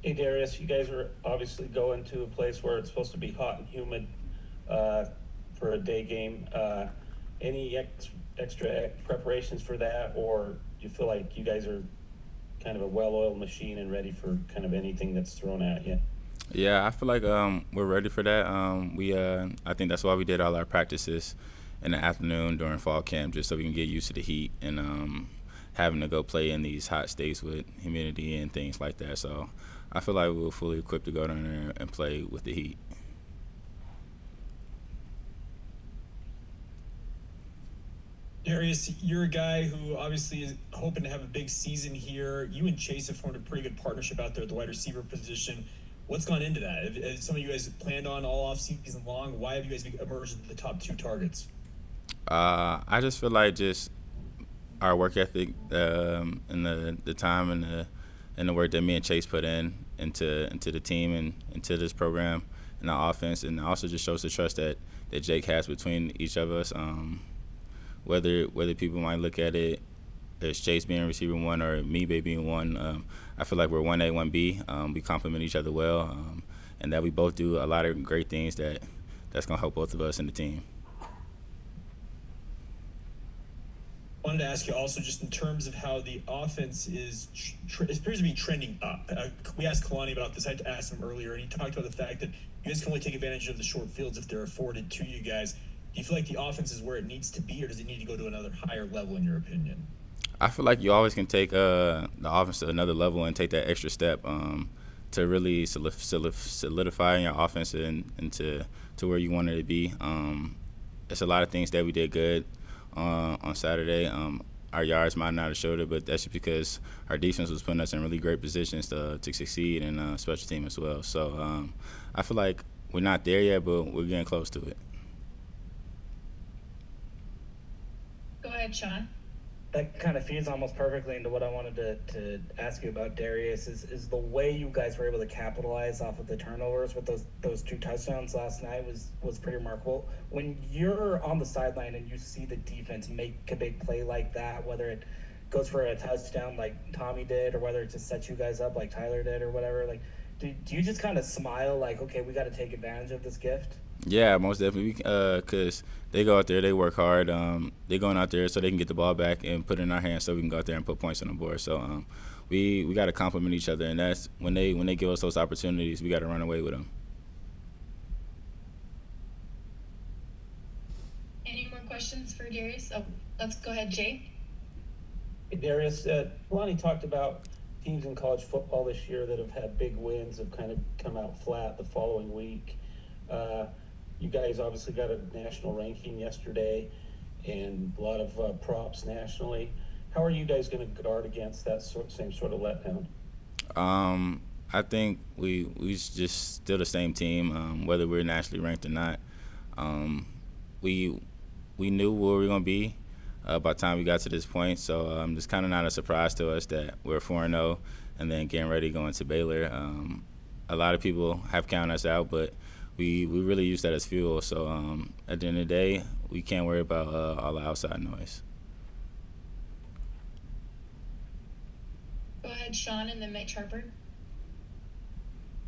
Hey Darius, you guys are obviously going to a place where it's supposed to be hot and humid for a day game. Any extra preparations for that, or do you feel like you guys are kind of a well-oiled machine and ready for kind of anything that's thrown at you? Yeah, I feel like we're ready for that. I think that's why we did all our practices in the afternoon during fall camp, just so we can get used to the heat and having to go play in these hot states with humidity and things like that. So I feel like we're fully equipped to go down there and play with the heat. Darius, you're a guy who obviously is hoping to have a big season here. You and Chase have formed a pretty good partnership out there at the wide receiver position. What's gone into that? Have some of you guys planned on all off season long? Why have you guys emerged as the top two targets? I just feel like just our work ethic and the time and the work that me and Chase put into the team and into this program and our offense, and also just shows the trust that Jake has between each of us. Whether people might look at it as Chase being receiver one or me being one, I feel like we're 1A, 1B. We complement each other well, and that we both do a lot of great things that's going to help both of us in the team. Wanted to ask you also just in terms of how the offense it appears to be trending up. We asked Kalani about this. I asked him earlier, and he talked about the fact that you guys can only take advantage of the short fields if they're afforded to you guys. Do you feel like the offense is where it needs to be, or does it need to go to another higher level in your opinion? I feel like you always can take the offense to another level and take that extra step to really solidify your offense and to where you want it to be. It's a lot of things that we did good on Saturday. Our yards might not have showed it, but that's just because our defense was putting us in really great positions to succeed in special team as well. So I feel like we're not there yet, but we're getting close to it. Go ahead, Sean. That kind of feeds almost perfectly into what I wanted to ask you about, Darius, is the way you guys were able to capitalize off of the turnovers with those two touchdowns last night was pretty remarkable. When you're on the sideline and you see the defense make a big play like that, whether it goes for a touchdown like Tommy did or whether it just sets you guys up like Tyler did or whatever, like do you just kind of smile like, okay, we got to take advantage of this gift? Yeah, most definitely. Because they go out there, they work hard. They're going out there so they can get the ball back and put it in our hands so we can go out there and put points on the board. So we got to compliment each other, and that's when they give us those opportunities, we got to run away with them. Any more questions for Darius? Oh, let's go ahead, Jay. Hey Darius, Lonnie talked about teams in college football this year that have had big wins have kind of come out flat the following week. You guys obviously got a national ranking yesterday and a lot of props nationally. How are you guys going to guard against that same sort of letdown? I think we just still the same team, whether we're nationally ranked or not. We knew where we were going to be by the time we got to this point, so it's kind of not a surprise to us that we're 4-0 and then getting ready to go into Baylor. A lot of people have counted us out, but we really use that as fuel. So at the end of the day, we can't worry about all the outside noise. Go ahead, Sean, and then Mike Sharper.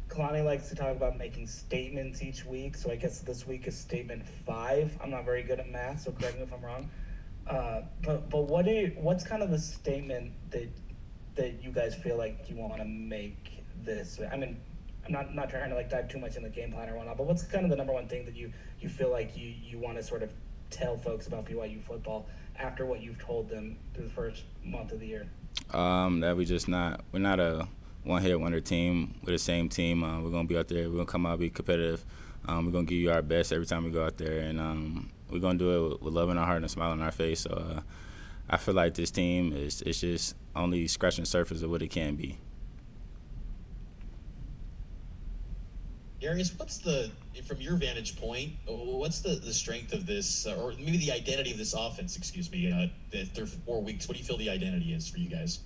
Kalani likes to talk about making statements each week, so I guess this week is statement 5. I'm not very good at math, so correct me if I'm wrong. But what's kind of the statement that you guys feel like you want to make this? I mean, I'm not trying to like dive too much in the game plan or whatnot, but what's kind of the number one thing that you feel like you want to sort of tell folks about BYU football after what you've told them through the first month of the year? That we're not a one-hit wonder team. We're the same team. We're gonna be out there. We're gonna come out, be competitive. We're gonna give you our best every time we go out there, and we're gonna do it with love in our heart and a smile on our face. So I feel like this team is just only scratching the surface of what it can be. Darius, from your vantage point, what's the strength of this, or maybe the identity of this offense, excuse me, through 4 weeks? What do you feel the identity is for you guys?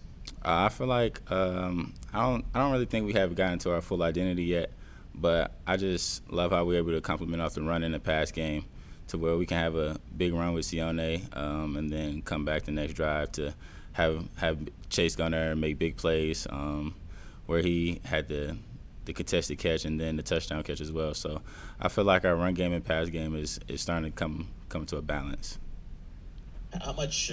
I feel like I don't really think we have gotten to our full identity yet, but I just love how we're able to complement off the run in the pass game to where we can have a big run with Sione and then come back the next drive to have Chase go there and make big plays. where he had the contested catch and then the touchdown catch as well. So I feel like our run game and pass game is starting to come to a balance. How much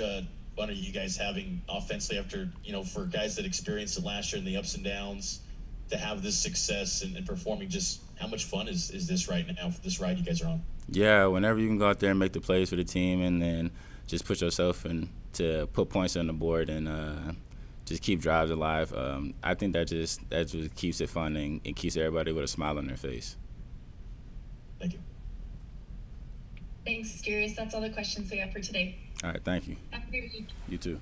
fun are you guys having offensively after, for guys that experienced it last year and the ups and downs, to have this success and performing? Just how much fun is this right now for this ride you guys are on? Yeah, whenever you can go out there and make the plays for the team and then just put yourself in to put points on the board and just keep drives alive, I think that just keeps it fun and keeps everybody with a smile on their face. Thank you. Thanks, Darius. That's all the questions we have for today. All right, thank you. Have a great week. You too.